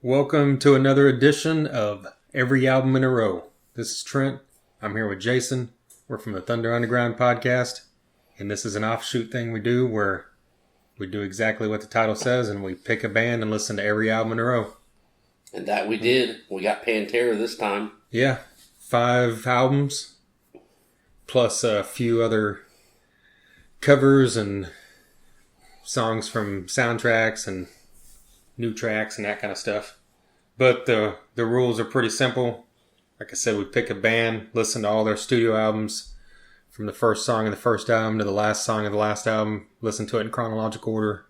Welcome to another edition of Every Album in a Row. This is Trent. I'm here with Jason. We're from the Thunder Underground podcast. And this is an offshoot thing we do where we do exactly what the title says and we pick a band and listen to every album in a row. And that we did. We got Pantera this time. Yeah, 5 albums plus a few other covers and songs from soundtracks and new tracks and that kind of stuff. But the rules are pretty simple. Like I said, we pick a band, listen to all their studio albums from the first song of the first album to the last song of the last album, listen to it in chronological order,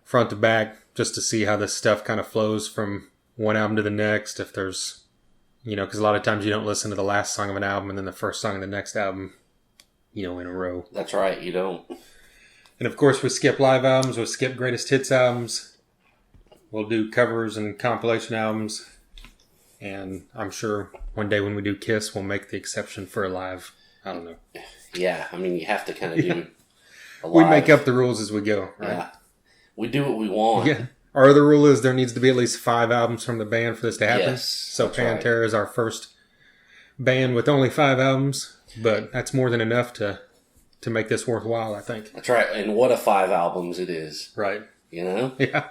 front to back, just to see how this stuff kind of flows from one album to the next. If there's, because a lot of times you don't listen to the last song of an album and then the first song of the next album, in a row. That's right, you don't. And of course, we skip live albums, we skip greatest hits albums. We'll do covers and compilation albums. And I'm sure one day when we do Kiss, we'll make the exception for a live. I don't know. Yeah, I mean, you have to kind of do a live. We make up the rules as we go, right? Yeah. We do what we want. Yeah. Our other rule is there needs to be at least 5 albums from the band for this to happen. Yes, so Pantera is our first band with only 5 albums. But that's more than enough to make this worthwhile, I think. That's right. And what a 5 albums it is. Right. Yeah.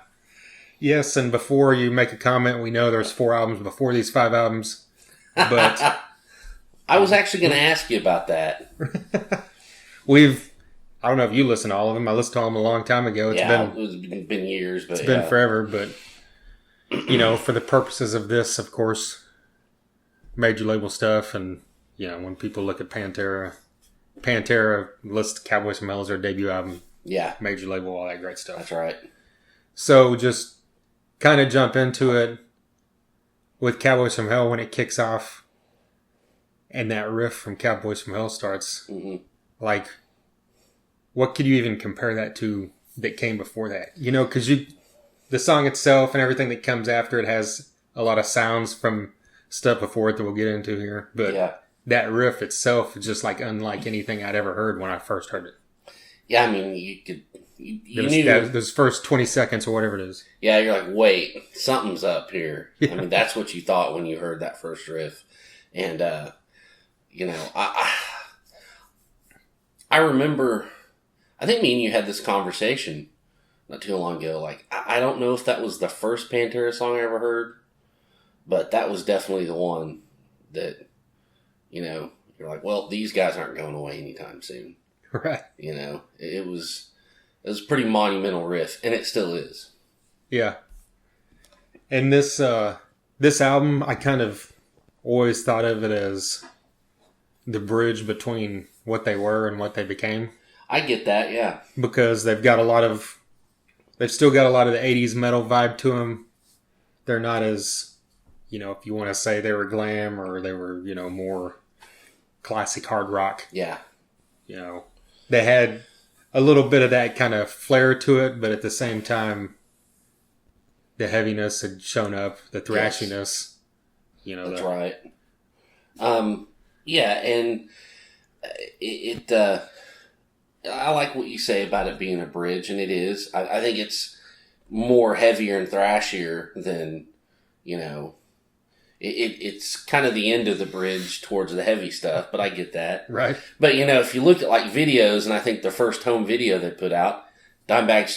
Yes, and before you make a comment, we know there's 4 albums before these 5 albums. But I was actually going to ask you about that. I don't know if you listen to all of them. I listened to all of them a long time ago. It's been years, but it's been forever. But for the purposes of this, of course, major label stuff, and when people look at Pantera lists Cowboys From Hell as their debut album. Yeah, major label, all that great stuff. That's right. So just kind of jump into it with Cowboys From Hell when it kicks off, and that riff from Cowboys From Hell starts. Mm-hmm. Like, what could you even compare that to that came before that? Because the song itself and everything that comes after it has a lot of sounds from stuff before it that we'll get into here. But that riff itself is just unlike anything I'd ever heard when I first heard it. Yeah, I mean, you could... You knew those first 20 seconds or whatever it is. Yeah, you're like, wait, something's up here. Yeah. I mean, that's what you thought when you heard that first riff. And, I remember, I think me and you had this conversation not too long ago. Like, I don't know if that was the first Pantera song I ever heard, but that was definitely the one that, you're like, well, these guys aren't going away anytime soon. Right. It was a pretty monumental riff, and it still is. Yeah. And this album, I kind of always thought of it as the bridge between what they were and what they became. I get that, yeah. Because they've still got a lot of the 80s metal vibe to them. They're not as, if you want to say they were glam or they were, more classic hard rock. Yeah. They had a little bit of that kind of flair to it, but at the same time, the heaviness had shown up, the thrashiness. That's right. Yeah, and I like what you say about it being a bridge, and it is. I think it's more heavier and thrashier than, It's kind of the end of the bridge towards the heavy stuff, but I get that. Right. But, if you look at, videos, and I think the first home video they put out, Dimebag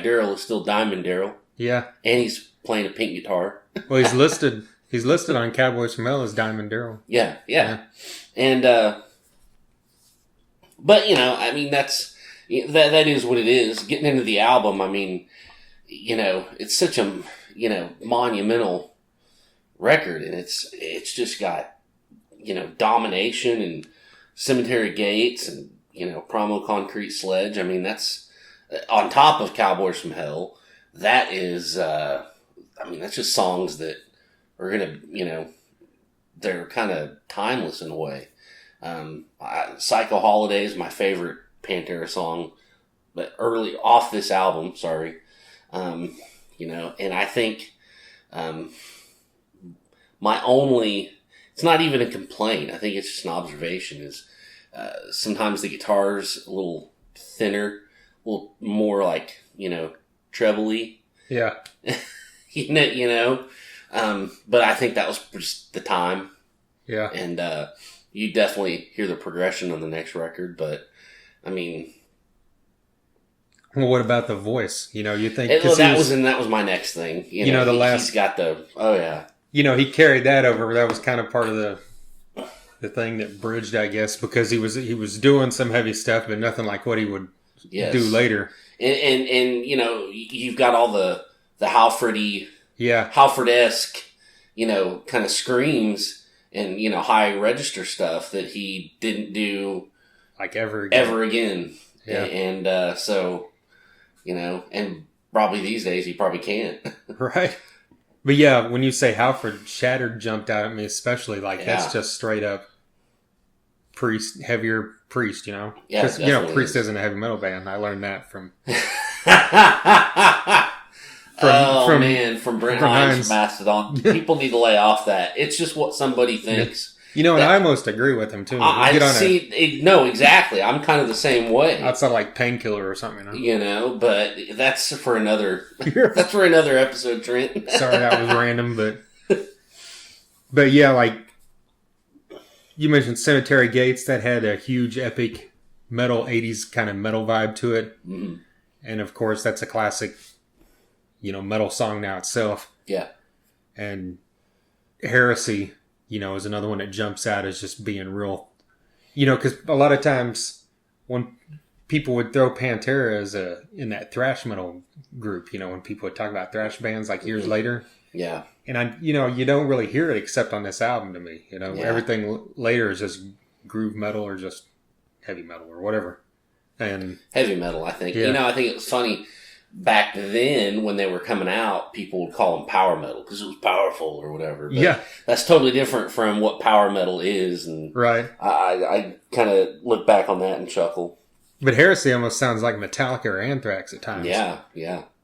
Darrell is still Diamond Darrell. Yeah. And he's playing a pink guitar. Well, he's listed on Cowboys From Hell as Diamond Darrell. Yeah. And, but, I mean, that is what it is. Getting into the album, I mean, it's such a, monumental record, and it's just got domination and Cemetery Gates and Promo Concrete Sledge. I mean, that's on top of Cowboys From Hell. That is that's just songs that are gonna they're kind of timeless in a way. Psycho Holiday is my favorite Pantera song, but early off this album, sorry. And I think it's not even a complaint, I think it's just an observation, is sometimes the guitar's a little thinner, a little more like, trebly. Yeah. You know. But I think that was just the time. Yeah. And you definitely hear the progression on the next record. But, I mean... Well, what about the voice? You know, you think... that was my next thing. You know, he's got the... Oh, yeah. You know, he carried that over. That was kind of part of the thing that bridged, I guess, because he was doing some heavy stuff, but nothing like what he would do later. And you know, you've got all the Halford-y... Yeah. Halford-esque, you know, kind of screams and, you know, high register stuff that he didn't do... Like ever again. Yeah. And so... You know, and probably these days he probably can't. Right. But yeah, when you say Halford, Shattered jumped out at me especially. Like, that's just straight up heavier Priest, you know? Yeah, because, you know, Priest isn't a heavy metal band. I learned that from Brent Hines' Mastodon. People need to lay off that. It's just what somebody thinks. You know, and I almost agree with him, too. No, exactly. I'm kind of the same way. Outside like Painkiller or something, you know? But that's for another episode, Trent. Sorry, that was random, but yeah, like, you mentioned Cemetery Gates. That had a huge, epic metal, 80s kind of metal vibe to it. Mm-hmm. And, of course, that's a classic, you know, metal song now itself. Yeah. And Heresy... You know, is another one that jumps out as just being real. You know, because a lot of times when people would throw Pantera in that thrash metal group, you know, when people would talk about thrash bands like years later. Yeah. And you don't really hear it except on this album to me. You know, everything later is just groove metal or just heavy metal or whatever. And heavy metal, I think. Yeah. You know, I think it was funny. Back then, when they were coming out, people would call them power metal because it was powerful or whatever. But that's totally different from what power metal is. And right. I kind of look back on that and chuckle. But Heresy almost sounds like Metallica or Anthrax at times. Yeah.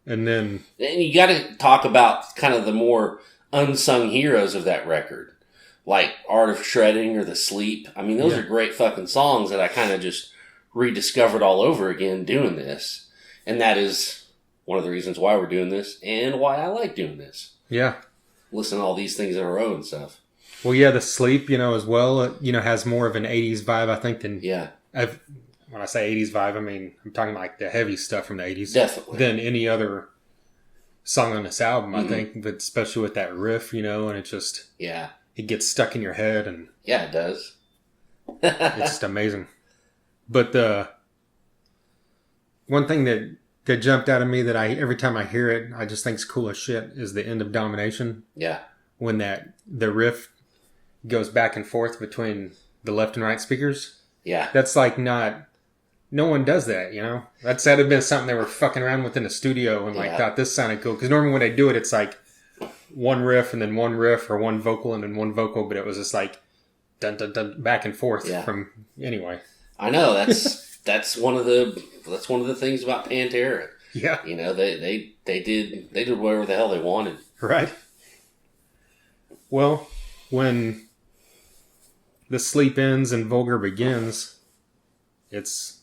And you got to talk about kind of the more unsung heroes of that record, like Art of Shredding or The Sleep. I mean, those are great fucking songs that I kind of just rediscovered all over again doing this. And that is one of the reasons why we're doing this and why I like doing this. Yeah. Listen to all these things in a row and stuff. Well, yeah, The Sleep, you know, as well, you know, has more of an 80s vibe, I think, than... Yeah. When I say 80s vibe, I mean, I'm talking like the heavy stuff from the 80s. Definitely. Than any other song on this album, I think, but especially with that riff, you know, and it just... Yeah. It gets stuck in your head, and... Yeah, it does. It's just amazing. But the... One thing that jumped out of me that every time I hear it, I just think it's cool as shit is the End of Domination. Yeah. When the riff goes back and forth between the left and right speakers. Yeah. That's like no one does that, you know? That'd have been something they were fucking around with in the studio and thought this sounded cool. Because normally when they do it, it's like one riff and then one riff or one vocal and then one vocal, but it was just like dun dun dun back and forth from anyway. I know that's one of the things about Pantera. Yeah. You know, they did whatever the hell they wanted. Right. Well, when The Sleep ends and Vulgar begins, it's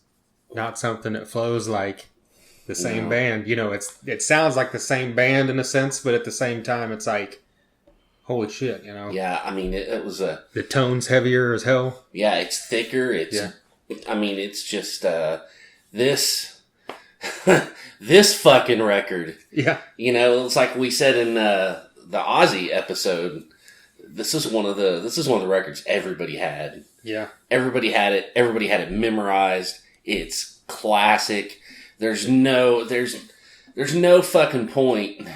not something that flows like the same band. You know, it sounds like the same band in a sense, but at the same time, it's like, holy shit, you know? Yeah, I mean, it was the tone's heavier as hell. Yeah, it's thicker. I mean, it's just, this fucking record. Yeah. You know, it's like we said in the Ozzy episode, this is one of the records everybody had. Yeah. Everybody had it. Everybody had it memorized. It's classic. There's no fucking point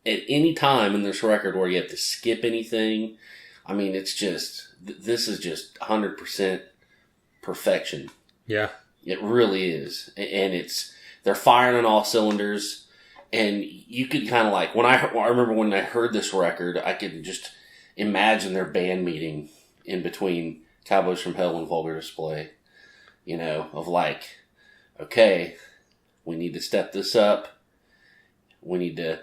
at any time in this record where you have to skip anything. I mean, it's just, this is just 100% perfection. Yeah. It really is. And they're firing on all cylinders. And you could kind of like, I remember when I heard this record, I could just imagine their band meeting in between Cowboys From Hell and Vulgar Display. You know, of like, okay, we need to step this up. We need to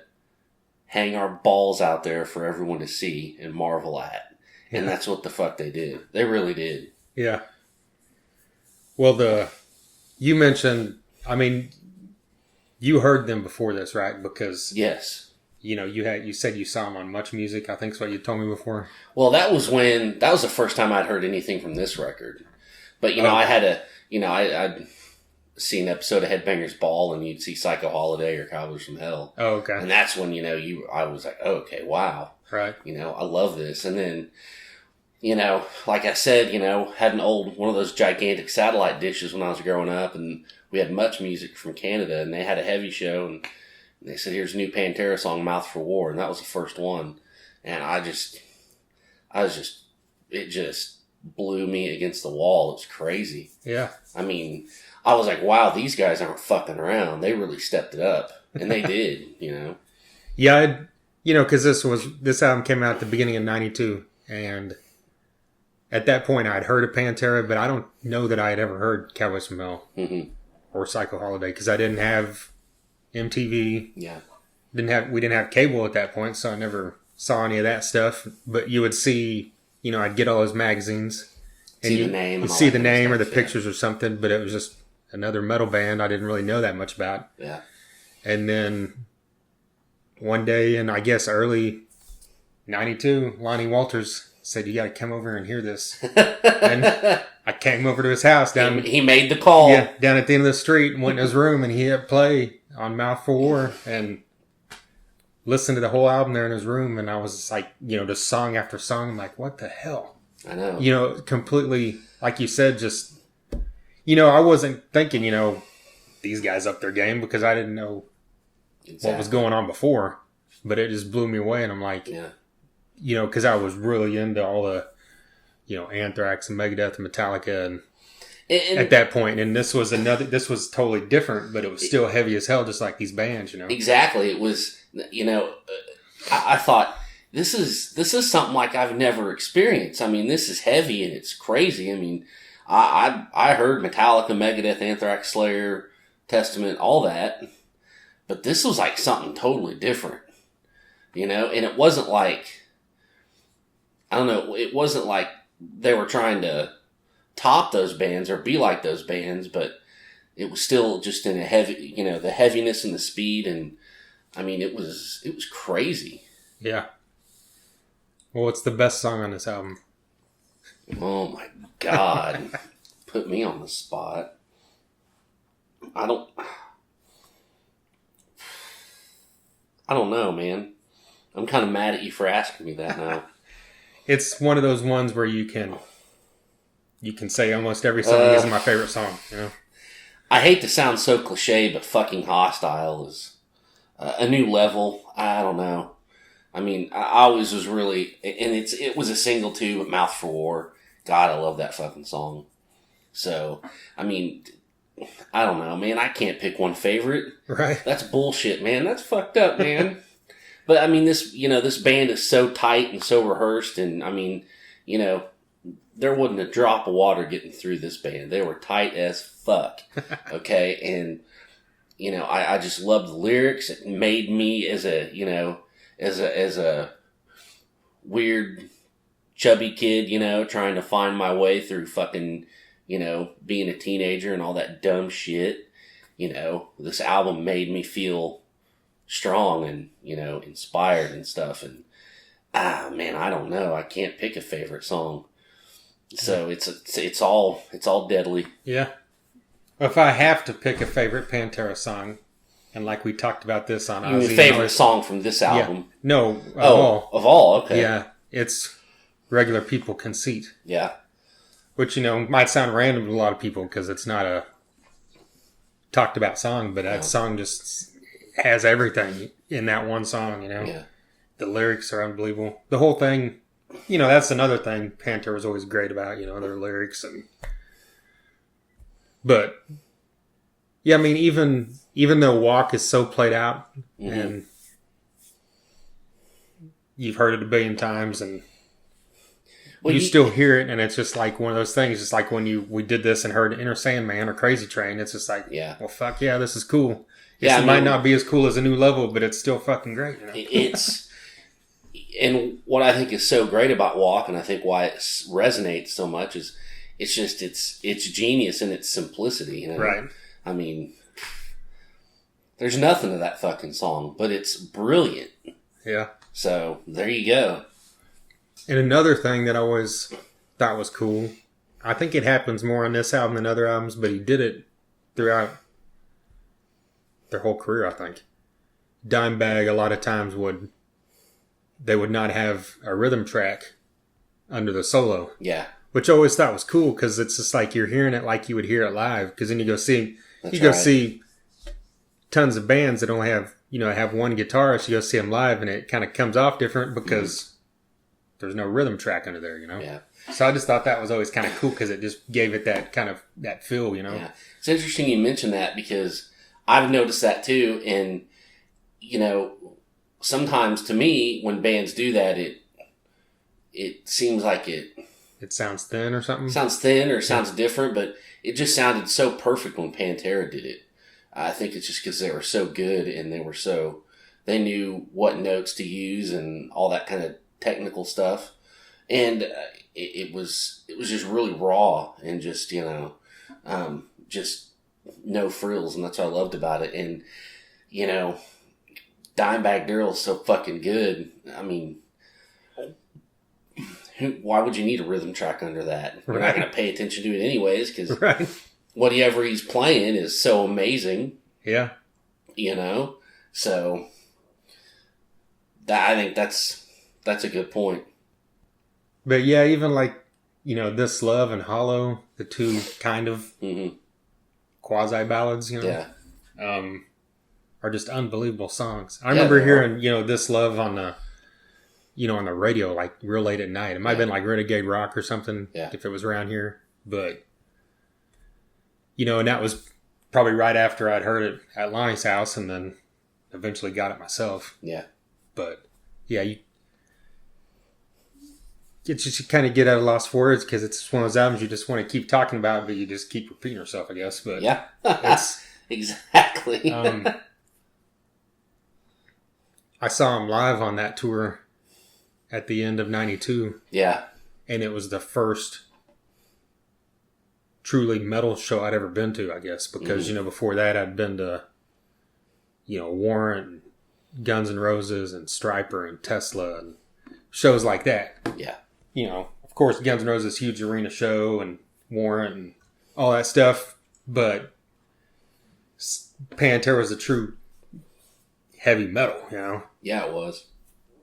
hang our balls out there for everyone to see and marvel at. And that's what the fuck they did. They really did. Yeah. Well, you mentioned, I mean, you heard them before this, right? Because yes, you said you saw him on Much Music, I think is what you told me before. Well, that was the first time I'd heard anything from this record. But, I had I'd seen an episode of Headbangers Ball, and you'd see Psycho Holiday or Cowboys From Hell. Oh, okay. And that's when, I was like, oh, okay, wow. Right. I love this. And then, like I said, had one of those gigantic satellite dishes when I was growing up, and we had Much Music from Canada, and they had a heavy show, and they said, here's a new Pantera song, Mouth for War, and that was the first one. And it just blew me against the wall. It was crazy. Yeah. I mean, I was like, wow, these guys aren't fucking around. They really stepped it up. And they did, Yeah, because this album came out at the beginning of 92, and at that point I'd heard of Pantera, but I don't know that I had ever heard Cowboys From Hell or Psycho Holiday, because I didn't have MTV. Yeah. We didn't have cable at that point, so I never saw any of that stuff. But you would see, I'd get all those magazines, and see the name, you'd see the name or the pictures or something, but it was just another metal band I didn't really know that much about. Yeah. And then one day in, I guess, early 92, Lonnie Walters said, you got to come over and hear this. And I came over to his house down. He made the call. Yeah, down at the end of the street, and went in his room, and he hit play on Mouth for War and listened to the whole album there in his room. And I was like, just song after song. I'm like, what the hell? I know. Completely, like you said, just, I wasn't thinking, these guys up their game, because I didn't know what was going on before. But it just blew me away, and I'm like, because I was really into all the, Anthrax and Megadeth and Metallica and at that point, and this was totally different, but it was still heavy as hell, just like these bands, Exactly. It was, I thought, this is something like I've never experienced. I mean, this is heavy and it's crazy. I mean, I heard Metallica, Megadeth, Anthrax, Slayer, Testament, all that, but this was like something totally different, and it wasn't like, I don't know, it wasn't like they were trying to top those bands or be like those bands, but it was still just in a heavy, the heaviness and the speed, and I mean, it was crazy. Yeah. Well, what's the best song on this album? Oh my God. Put me on the spot. I don't know, man. I'm kind of mad at you for asking me that now. It's one of those ones where you can say almost every song is my favorite song, I hate to sound so cliche, but fucking Hostile is a new level. I don't know. I mean, I always was really, and it was a single too, but Mouth for War. God, I love that fucking song. So, I mean, I don't know, man. I can't pick one favorite. Right. That's bullshit, man. That's fucked up, man. But I mean, this band is so tight and so rehearsed, and I mean, there wasn't a drop of water getting through this band. They were tight as fuck. Okay. And, I just loved the lyrics. It made me as a weird, chubby kid, trying to find my way through fucking, being a teenager and all that dumb shit. This album made me feel strong and, inspired and stuff. And, man, I don't know. I can't pick a favorite song. So it's all deadly. Yeah. If I have to pick a favorite Pantera song, and like we talked about this on Ozzy, favorite song from this album? Yeah. No, of all, okay. Yeah, it's Regular People Conceit. Yeah. Which, might sound random to a lot of people because it's not a talked about song, but that song just has everything in that one song, Yeah. The lyrics are unbelievable. The whole thing, that's another thing Pantera was always great about, their lyrics. But, yeah, I mean, even though Walk is so played out, and you've heard it a billion times, and you still hear it, and it's just like one of those things, just like when we did this and heard Inner Sandman or Crazy Train, it's just like, well, fuck yeah, this is cool. It might not be as cool as a New Level, but it's still fucking great. And what I think is so great about Walk, and I think why it resonates so much, is it's genius in its simplicity. Right. I mean, there's nothing to that fucking song, but it's brilliant. Yeah. So there you go. And another thing that I always thought was cool, I think it happens more on this album than other albums, but he did it throughout their whole career, I think. Dimebag, a lot of times, would not have a rhythm track under the solo. Yeah. Which I always thought was cool, because it's just like you're hearing it like you would hear it live. Because then you go see, see tons of bands that only have, have one guitarist. You go see them live, and it kind of comes off different because there's no rhythm track under there, Yeah. So I just thought that was always kind of cool, because it just gave it that kind of that feel, Yeah. It's interesting you mentioned that, because I've noticed that too. And, sometimes to me, when bands do that, it seems like it sounds thin or something. Sounds thin or sounds different, but it just sounded so perfect when Pantera did it. I think it's just because they were so good, and they knew what notes to use and all that kind of technical stuff. And it was just really raw and just, just no frills. And that's what I loved about it. And, Dimebag Darrell is so fucking good. I mean, why would you need a rhythm track under that? You're not going to pay attention to it anyways, because whatever he's playing is so amazing. Yeah. So I think that's a good point. But yeah, even like, This Love and Hollow, the two kind of quasi ballads, are just unbelievable songs. I remember hearing, This Love on the, on the radio, like real late at night. It might have been like Renegade Rock or something, if it was around here. But, and that was probably right after I'd heard it at Lonnie's house, and then eventually got it myself. Yeah. But, yeah, you kind of get at a loss for words, because it's one of those albums you just want to keep talking about, but you just keep repeating yourself, I guess. But yeah, it's, exactly. I saw him live on that tour at the end of 92. Yeah. And it was the first truly metal show I'd ever been to, I guess. Because, before that I'd been to, Warrant, Guns N' Roses, and Stryper, and Tesla, and shows like that. Yeah. Of course, Guns N' Roses, huge arena show, and Warrant, and all that stuff. But Pantera was a true heavy metal, Yeah, it was.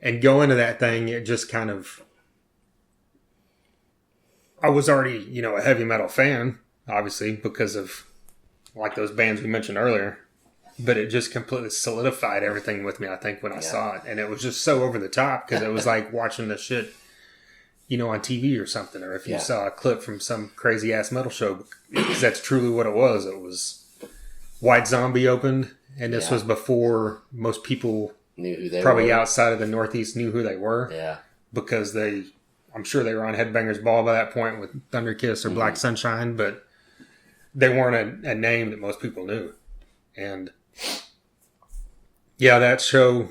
And going to that thing, it just kind of... I was already, a heavy metal fan, obviously, because of, like, those bands we mentioned earlier. But it just completely solidified everything with me, I think, when I saw it. And it was just so over the top, because it was like watching the shit, on TV or something. Or if you saw a clip from some crazy-ass metal show, because that's truly what it was. It was White Zombie opened, and this was before most people... knew who they probably were. Outside of the Northeast knew who they were. Yeah. Because I'm sure they were on Headbangers Ball by that point with Thunder Kiss or Black Sunshine, but they weren't a name that most people knew. And yeah, that show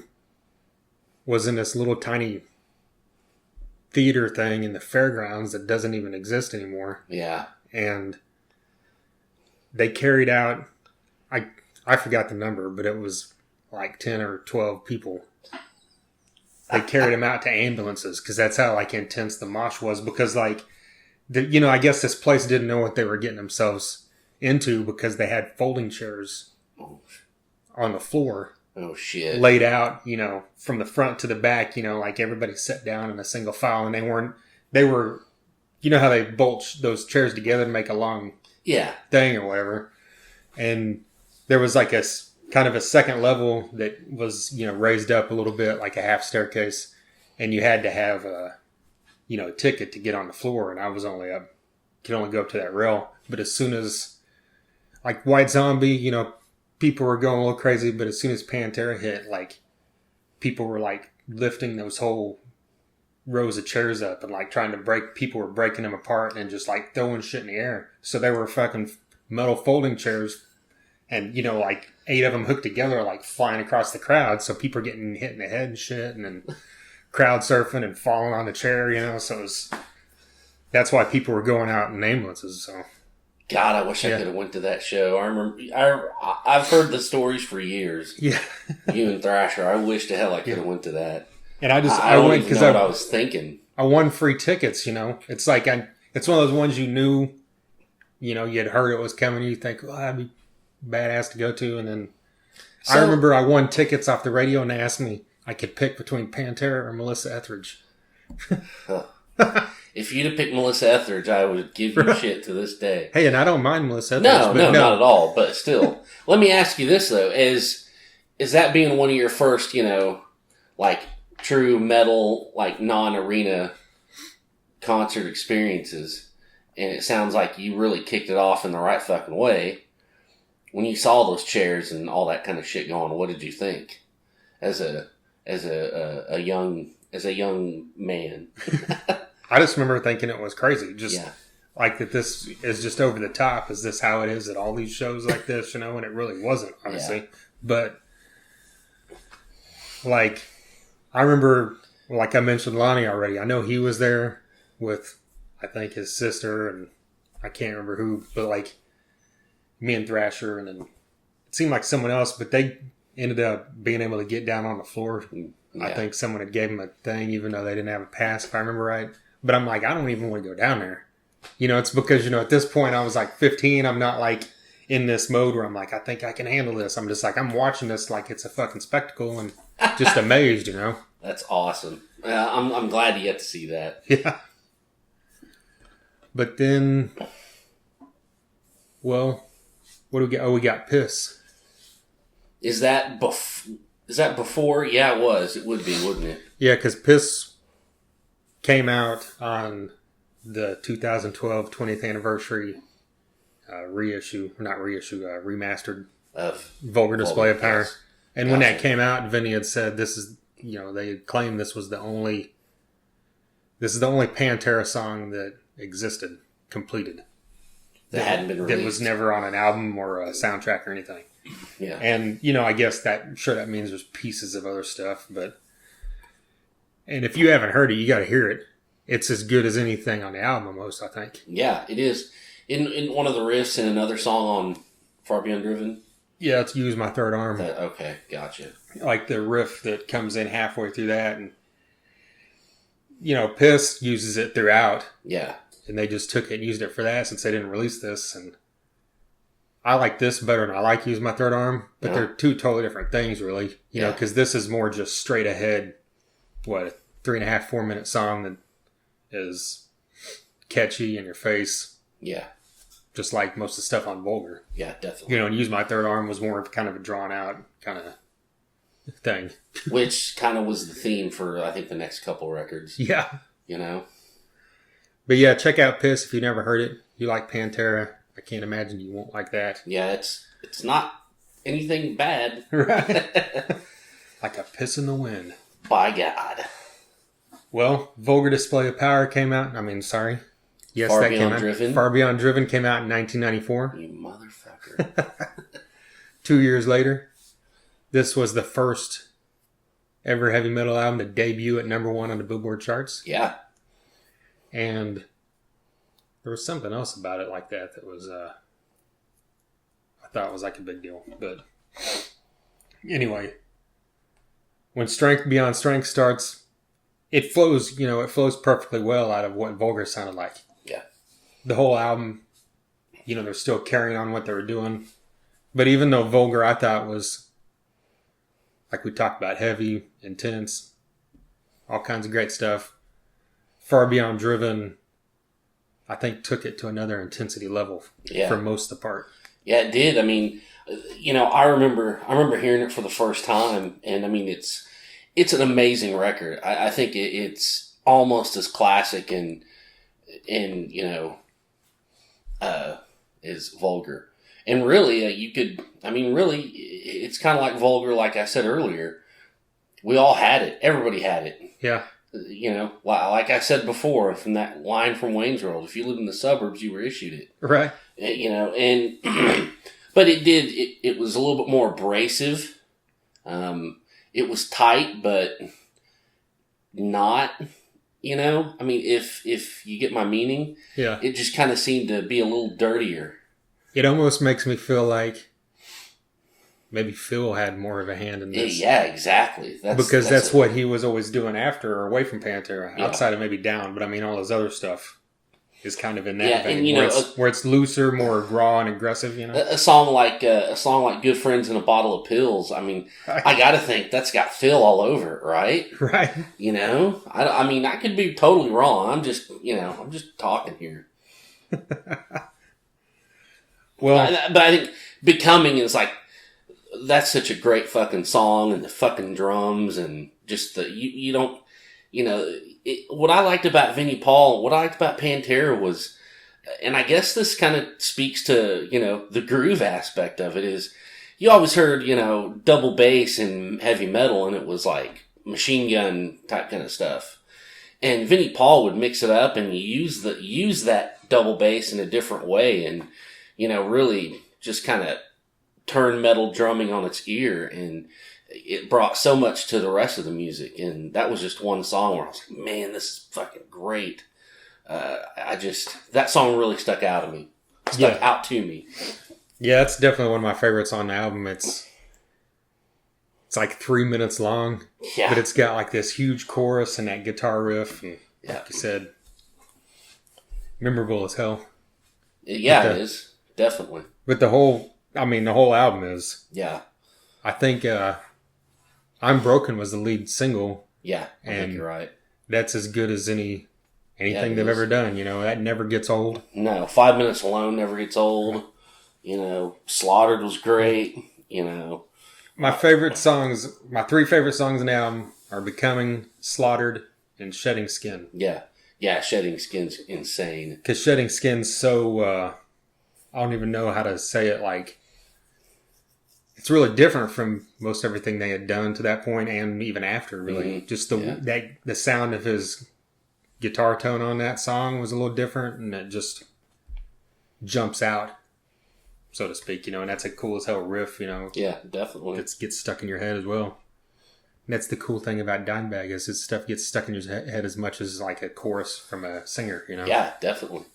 was in this little tiny theater thing in the fairgrounds that doesn't even exist anymore. Yeah. And they carried out, I forgot the number, but it was like 10 or 12 people. They carried them out to ambulances, because that's how intense the mosh was. Because I guess this place didn't know what they were getting themselves into, because they had folding chairs on the floor. Oh shit! Laid out, from the front to the back. Like everybody sat down in a single file, and they were, how they bolt those chairs together to make a long thing or whatever. And there was like a kind of a second level that was, raised up a little bit, like a half staircase, and you had to have a ticket to get on the floor. And I was could only go up to that rail. But as soon as, like, White Zombie, people were going a little crazy. But as soon as Pantera hit, people were lifting those whole rows of chairs up and trying to people were breaking them apart and just throwing shit in the air. So they were fucking metal folding chairs. And, 8 of them hooked together, flying across the crowd. So people are getting hit in the head and shit. And then crowd surfing and falling on the chair, So that's why people were going out in ambulances. So God, I wish I could have went to that show. I remember, I've heard the stories for years. Yeah. You and Thrasher. I wish to hell I could have went to that. And I don't went even because know what I was thinking. I won free tickets, It's like, it's one of those ones you knew, you had heard it was coming. You think, well, that'd be badass to go to. And then I remember I won tickets off the radio and they asked me I could pick between Pantera or Melissa Etheridge. If you'd have picked Melissa Etheridge, I would give you shit to this day. Hey, and I don't mind Melissa Etheridge. No, not at all. But still, let me ask you this though: is that being one of your first, like true metal, like non-arena concert experiences? And it sounds like you really kicked it off in the right fucking way. When you saw those chairs and all that kind of shit going, what did you think as a young man? I just remember thinking it was crazy. Like that this is just over the top. Is this how it is at all these shows like this, And it really wasn't, obviously. Yeah. But, like, I remember, like I mentioned Lonnie already. I know he was there with, I think, his sister, and I can't remember who, but, like, me and Thrasher, and then it seemed like someone else, but they ended up being able to get down on the floor. Yeah. I think someone had gave them a thing, even though they didn't have a pass, if I remember right. But I'm like, I don't even want to go down there. It's because, at this point I was like 15. I'm not like in this mode where I'm like, I think I can handle this. I'm just like, I'm watching this like it's a fucking spectacle and just amazed, That's awesome. I'm glad you get to see that. Yeah. But then, well, what do we get? Oh, we got Piss. Is that before? Yeah, it was. It would be, wouldn't it? Yeah, because Piss came out on the 2012 20th anniversary remastered of Vulgar Display of Power. Yes. And when that came out, Vinnie had said this is, they had claimed this is the only Pantera song that existed, completed. That hadn't been released. That was never on an album or a soundtrack or anything. Yeah. And, I guess that means there's pieces of other stuff, and if you haven't heard it, you got to hear it. It's as good as anything on the album, almost, I think. Yeah, it is. In one of the riffs in another song on Far Beyond Driven? Yeah, it's Use My Third Arm. Okay, gotcha. Like the riff that comes in halfway through that. And, Piss uses it throughout. Yeah. And they just took it and used it for that since they didn't release this. And I like this better than I like Use My Third Arm. But they're two totally different things, really. You know, because this is more just straight ahead, a 3.5, 4 minute song that is catchy in your face. Yeah. Just like most of the stuff on Vulgar. Yeah, definitely. And Use My Third Arm was more of kind of a drawn out kind of thing. Which kind of was the theme for, I think, the next couple records. Yeah. But yeah, check out Piss if you never heard it. You like Pantera. I can't imagine you won't like that. Yeah, it's not anything bad. Right. Like a piss in the wind. By God. Well, Vulgar Display of Power came out. Yes, Far that Beyond came out. Driven. Far Beyond Driven came out in 1994. You motherfucker. 2 years later. This was the first ever heavy metal album to debut at number 1 on the Billboard charts. Yeah. And there was something else about it like that was, I thought was like a big deal. But anyway, when Strength Beyond Strength starts, it flows perfectly well out of what Vulgar sounded like. Yeah. The whole album, they're still carrying on what they were doing. But even though Vulgar, I thought, was, like we talked about, heavy, intense, all kinds of great stuff, Far Beyond Driven, I think, took it to another intensity level for most of the part. Yeah, it did. I mean, I remember hearing it for the first time, and I mean, it's an amazing record. I think it's almost as classic and as Vulgar. And really, it's kind of like Vulgar, like I said earlier. We all had it. Everybody had it. Yeah. Like I said before, from that line from Wayne's World, if you lived in the suburbs, you were issued it. Right. And but it was a little bit more abrasive. It was tight, but not You know, I mean, if you get my meaning, Yeah. it just kind of seemed to be a little dirtier. It almost makes me feel like maybe Phil had more of a hand in this. Yeah, exactly. Because that's what he was always doing after or away from Pantera, Yeah. outside of maybe Down. But I mean, all his other stuff is kind of in that Yeah, vein, and, you where, know, where it's looser, more raw and aggressive. You know, a song like "Good Friends and a Bottle of Pills." I mean, I got to think that's got Phil all over it, right? Right. You know, I mean, I could be totally wrong. I'm just talking here. Well, but I think "Becoming" is like, that's such a great fucking song, and the fucking drums, and just you don't, you know, what I liked about Vinnie Paul, what I liked about Pantera was, and I guess this kind of speaks to, you know, the groove aspect of it, is you always heard, you know, double bass in heavy metal, and it was like machine gun type kind of stuff. And Vinnie Paul would mix it up and use that double bass in a different way, and, you know, really just kind of turn metal drumming on its ear, and it brought so much to the rest of the music. And that was just one song where I was like, man, this is fucking great. That song really stuck out to me. Yeah, it's definitely one of my favorites on the album. It's like 3 minutes long, Yeah. but it's got like this huge chorus and that guitar riff, and like you said, memorable as hell. Yeah, it is. Definitely. But the whole album is. Yeah. I think I'm Broken was the lead single. Yeah, I think you're right. That's as good as anything they've ever done. You know, that never gets old. No, 5 Minutes Alone never gets old. You know, Slaughtered was great. You know. My three favorite songs on the album are Becoming, Slaughtered, and Shedding Skin. Yeah. Yeah, Shedding Skin's insane. Because Shedding Skin's so, I don't even know how to say it, like, it's really different from most everything they had done to that point, and even after, really. Mm-hmm. Just the sound of his guitar tone on that song was a little different, and it just jumps out, so to speak, you know, and that's a cool as hell riff, you know. Yeah, definitely. It gets stuck in your head as well. And that's the cool thing about Dimebag, is his stuff gets stuck in your head as much as like a chorus from a singer, you know. Yeah, definitely.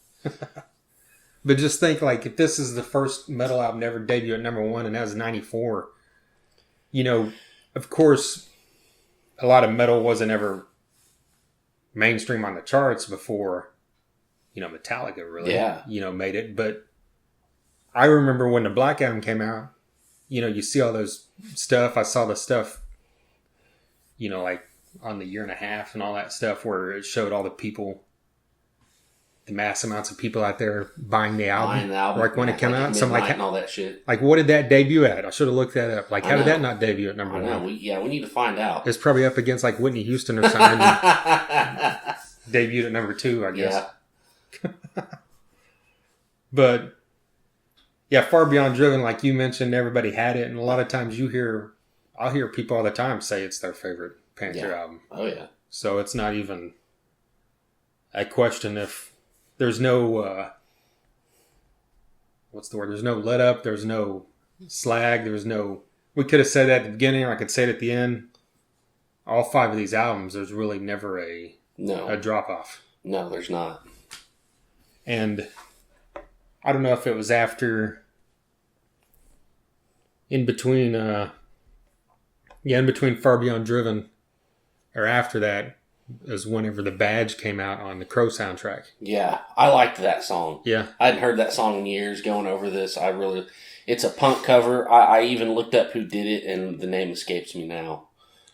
But just think, like, if this is the first metal album ever debut at number one, and that was 94, you know, of course, a lot of metal wasn't ever mainstream on the charts before, you know, Metallica really, you know, made it. But I remember when the Black Album came out, you know, you see all those stuff. I saw the stuff, you know, like on the Year and a Half and all that stuff, where it showed all the people, the mass amounts of people out there buying the album. Like when it came out. So I'm like, and all that shit. Like, what did that debut at? I should have looked that up. Like, how did that not debut at number one? We need to find out. It's probably up against like Whitney Houston or something. Debuted at number 2, I guess. Yeah. But yeah, Far Beyond Driven, like you mentioned, everybody had it, and a lot of times I'll hear people all the time say it's their favorite Pantera album. Oh yeah. So it's not even a question if there's no what's the word? There's no let up. There's no slag. There's no. We could have said that at the beginning, or I could say it at the end. All 5 of these albums, there's really never a drop off. No, there's not. And I don't know if it was after, in between Far Beyond Driven, or after that, is whenever The Badge came out on the Crow soundtrack. Yeah, I liked that song. Yeah. I hadn't heard that song in years going over this. It's a punk cover. I even looked up who did it, and the name escapes me now.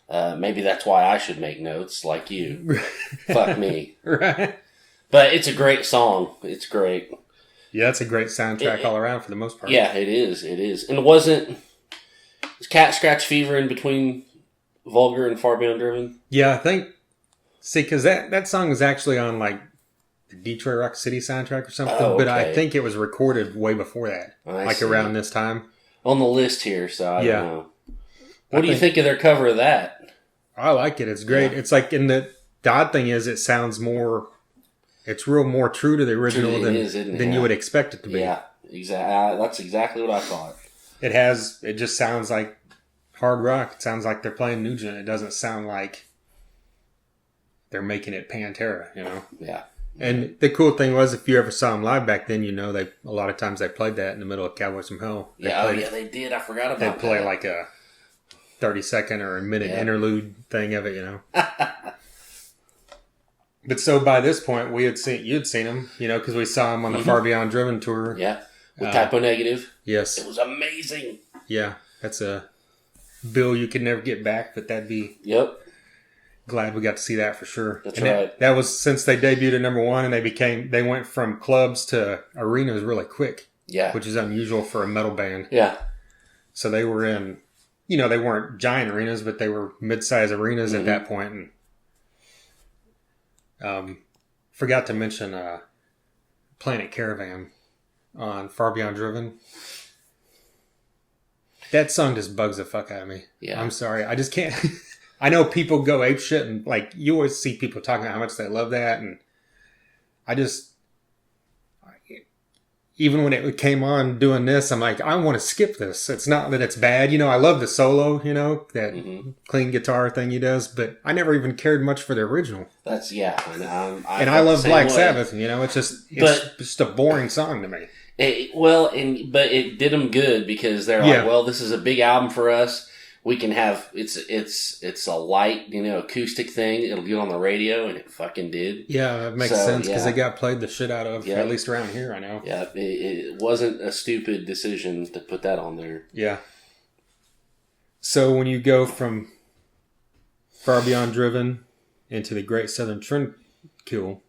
Maybe that's why I should make notes like you. Fuck me. Right. But it's a great song. It's great. Yeah, it's a great soundtrack all around for the most part. Yeah, it is. It is. And was Cat Scratch Fever in between Vulgar and Far Beyond Driven? Yeah, I think. See, because that song was actually on like the Detroit Rock City soundtrack or something, but I think it was recorded way before that, around this time. On the list here, so I don't know. What do you think of their cover of that? I like it. It's great. Yeah. It's like, the odd thing is, it sounds more. It's more true to the original than you would expect it to be. Yeah, exactly. That's exactly what I thought. It just sounds like hard rock. It sounds like they're playing Nugent. It doesn't sound like they're making it Pantera, you know? Yeah. And the cool thing was, if you ever saw them live back then, you know, a lot of times they played that in the middle of Cowboys From Hell. They did. I forgot about that. They'd play like a 30-second or a minute interlude thing of it, you know? But so by this point, you'd seen them, you know, because we saw them on the Far Beyond Driven tour. Yeah. With Typo Negative. Yes. It was amazing. Yeah. That's a bill you could never get back, but that'd be... Yep. Glad we got to see that for sure. That's right. That was since they debuted at number one, and they went from clubs to arenas really quick. Yeah. Which is unusual for a metal band. Yeah. So they were in, you know, they weren't giant arenas, but they were mid-sized arenas at that point. And forgot to mention Planet Caravan on Far Beyond Driven. That song just bugs the fuck out of me. Yeah. I'm sorry. I just can't... I know people go apeshit, and like you always see people talking about how much they love that, and even when it came on doing this, I'm like, I want to skip this. It's not that it's bad, you know. I love the solo, you know, that clean guitar thing he does, but I never even cared much for the original. That's and I love Black Sabbath, you know. It's just a boring song to me. But it did them good because they're like, well, this is a big album for us. We can have it's a light, you know, acoustic thing. It'll get on the radio, and it fucking did. Yeah, that makes sense because they got played the shit out of, at least around here, I know. Yeah, it wasn't a stupid decision to put that on there. Yeah. So when you go from Far Beyond Driven into the Great Southern Trendkill,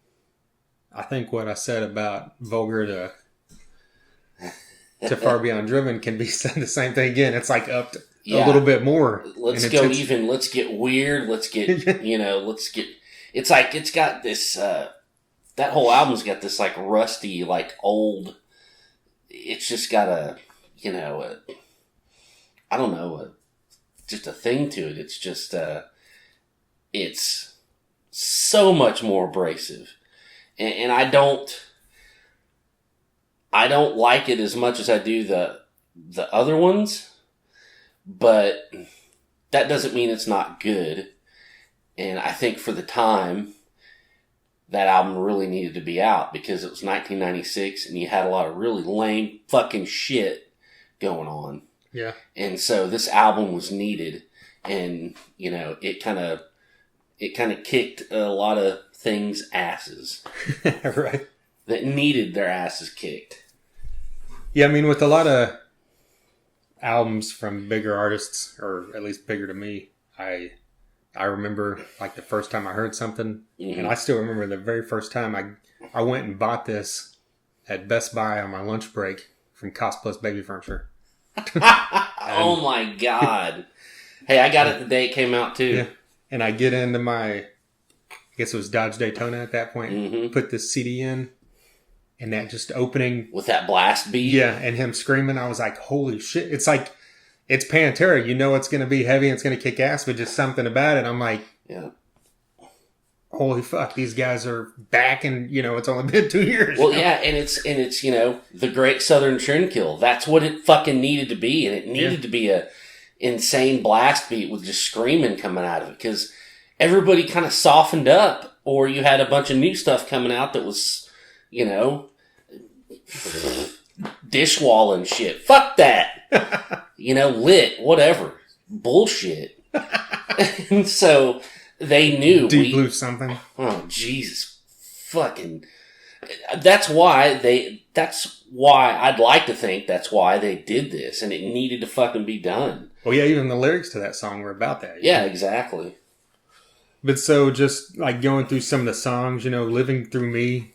I think what I said about Vulgar to Far Beyond Driven can be said the same thing again. It's like up to a little bit more. Let's go even. Let's get weird. Let's get, you know, it's like, it's got this, that whole album's got this like rusty, like old, it's just got a, you know, I don't know, just a thing to it. It's just, it's so much more abrasive. And I don't like it as much as I do the other ones. But that doesn't mean it's not good. And I think for the time, that album really needed to be out because it was 1996 and you had a lot of really lame fucking shit going on. Yeah. And so this album was needed. And, you know, it kind of kicked a lot of things' asses. Right. That needed their asses kicked. Yeah, I mean, with a lot of albums from bigger artists, or at least bigger to me, I remember like the first time I heard something, and I still remember the very first time I went and bought this at Best Buy on my lunch break from Cost Plus Baby Furniture. Oh my god! Hey, I got it the day it came out too. Yeah, and I get into I guess it was Dodge Daytona at that point. Put this CD in. And that just opening... with that blast beat? Yeah, and him screaming, I was like, holy shit. It's like, it's Pantera. You know it's going to be heavy and it's going to kick ass, but just something about it. I'm like, holy fuck, these guys are back and, you know, it's only been 2 years. Well, yeah, and it's you know, the Great Southern Trendkill. That's what it fucking needed to be. And it needed to be a insane blast beat with just screaming coming out of it. Because everybody kind of softened up. Or you had a bunch of new stuff coming out that was... you know, dishwalling shit. Fuck that. You know, lit, whatever. Bullshit. And so they knew. Deep Blue something. Oh, Jesus. Fucking. That's why I'd like to think that's why they did this. And it needed to fucking be done. Well, yeah, even the lyrics to that song were about that. Yeah, exactly. But so just like going through some of the songs, you know, Living Through Me.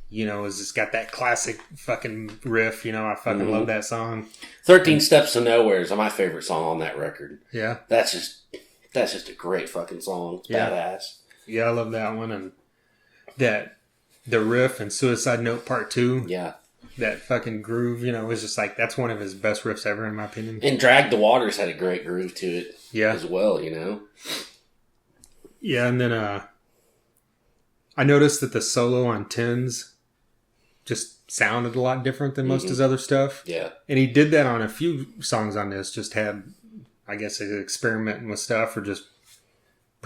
You know, it's just got that classic fucking riff. You know, I fucking love that song. 13 Steps to Nowhere is my favorite song on that record. Yeah. That's just a great fucking song. It's badass. Yeah, I love that one. And the riff and Suicide Note Part 2. Yeah. That fucking groove, you know, is just like, that's one of his best riffs ever, in my opinion. And Drag the Waters had a great groove to it as well, you know? Yeah, and then I noticed that the solo on Tens just sounded a lot different than most of his other stuff. Yeah. And he did that on a few songs on this, just had, I guess, experimenting with stuff or just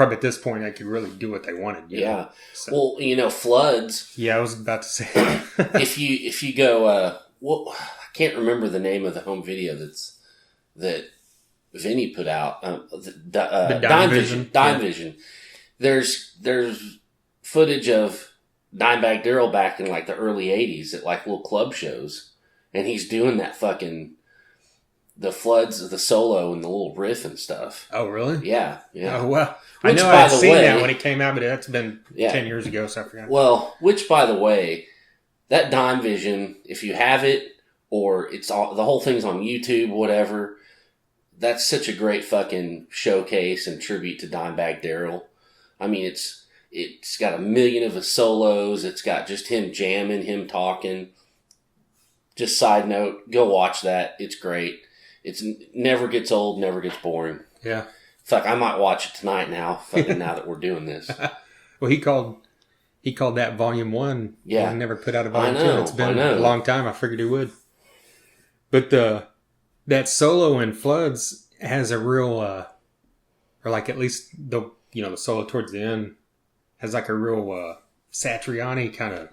probably at this point they could really do what they wanted. Yeah. So, Well, Floods. yeah, I was about to say. if you go, I can't remember the name of the home video that Vinnie put out. The Dime Vision. Vision. There's footage of Dimebag Darrell back in like the early '80s at like little club shows, and he's doing that fucking the Floods, the solo and the little riff and stuff. Oh, really? Yeah. Oh, well. Which, I know I'd seen that when it came out, but that's been 10 years ago, so I forgot. Well, which, by the way, that Dime Vision, if you have it, or it's all, the whole thing's on YouTube, whatever, that's such a great fucking showcase and tribute to Dimebag Darrell. I mean, it's got 1 million of his solos. It's got just him jamming, him talking. Just side note, go watch that. It's great. It's never gets old, never gets boring. Yeah. Fuck, I might watch it tonight now. Fucking now that we're doing this. Well, he called that Volume 1. Yeah. He never put out a Volume 2. It's been a long time. I figured he would. But that solo in Floods has a real, or like at least the solo towards the end has like a real Satriani kind of,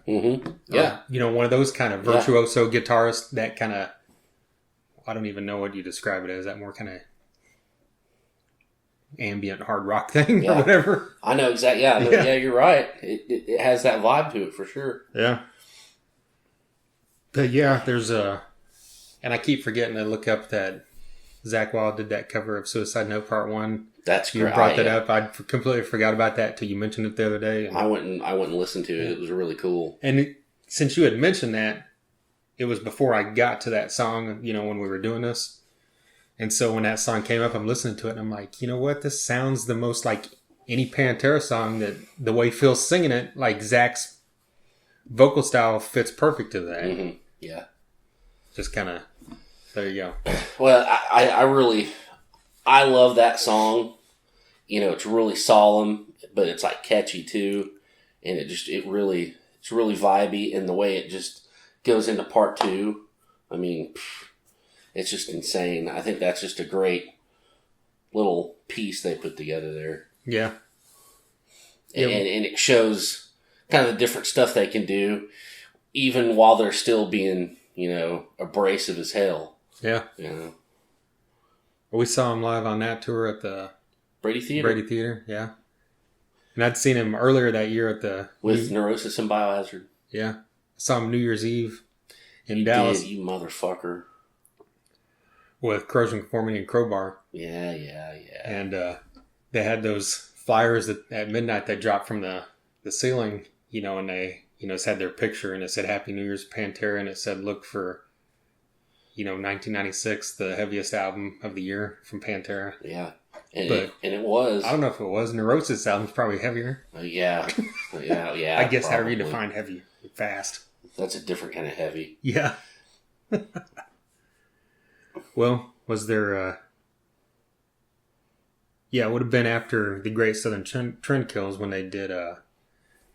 yeah, one of those kind of virtuoso guitarist, that kind of, I don't even know what you describe it as, that more kind of ambient hard rock thing or whatever. I know exactly. Yeah, you're right. It has that vibe to it for sure. Yeah. But yeah, there's and I keep forgetting to look up that Zakk Wylde did that cover of Suicide Note Part 1. That's great. You brought that up. I completely forgot about that till you mentioned it the other day. And I went and listened to it. It was really cool. And since you had mentioned that, it was before I got to that song, when we were doing this. And so when that song came up, I'm listening to it and I'm like, you know what? This sounds the most like any Pantera song, that the way Phil's singing it, like Zach's vocal style fits perfect to that. Mm-hmm. Yeah. Just kind of, there you go. Well, I love that song. It's really solemn, but it's like catchy too. And it's really vibey, and the way it just goes into part 2. I mean, it's just insane. I think that's just a great little piece they put together there. Yeah. And it shows kind of the different stuff they can do, even while they're still being, abrasive as hell. Yeah. We saw him live on that tour at the Brady Theater, yeah. And I'd seen him earlier that year at with Neurosis and Biohazard. Yeah. I saw him New Year's Eve in Dallas. You motherfucker. With Corrosion Conformity and Crowbar. Yeah. And they had those flyers that at midnight they dropped from the ceiling, and they, it had their picture and it said Happy New Year's Pantera, and it said look for, 1996, the heaviest album of the year from Pantera. Yeah. And it was. I don't know if it was. Neurosis album's probably heavier. Yeah. I guess probably. however you define heavy, fast. That's a different kind of heavy. Yeah. Well, was there... Yeah, it would have been after the Great Southern Trend Kills when they did...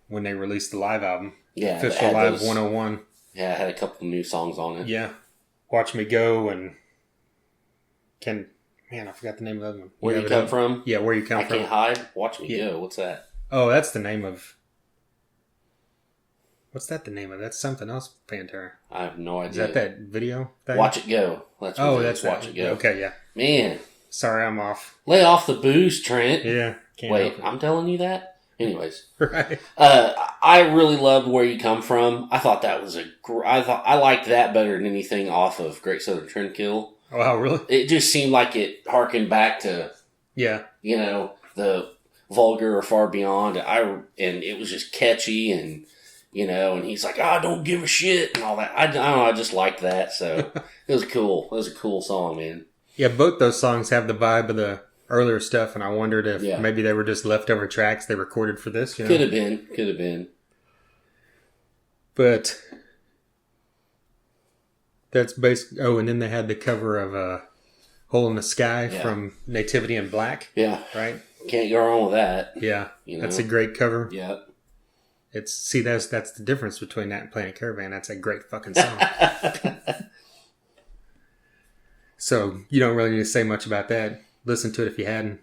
when they released the live album. Yeah. Official Live 101. Yeah, it had a couple new songs on it. Yeah. Watch Me Go and... Man, I forgot the name of the other one. Where You Come From? Yeah, Where You Come From. I Can't Hide? Watch Me Go. What's that? Oh, that's the name of... What's that the name of? That's something else, Pantera. I have no idea. Is that video thing? Watch It Go. That's Watch It Go. Okay, yeah. Man. Sorry, I'm off. Lay off the booze, Trent. Yeah. Wait, I'm telling you that? Anyways. Right. I really loved Where You Come From. I thought that was I liked that better than anything off of Great Southern Trend Kill. Oh, wow, really? It just seemed like it harkened back to, the Vulgar or Far Beyond. And it was just catchy, and, and he's like, don't give a shit and all that. I don't know, I just liked that, so it was cool. It was a cool song, man. Yeah, both those songs have the vibe of the earlier stuff, and I wondered if maybe they were just leftover tracks they recorded for this. Could have been. But that's basically... Oh, and then they had the cover of Hole in the Sky from Nativity in Black. Yeah. Right? Can't go wrong with that. Yeah. That's a great cover. Yeah. That's the difference between that and Planet Caravan. That's a great fucking song. So you don't really need to say much about that. Listen to it if you hadn't.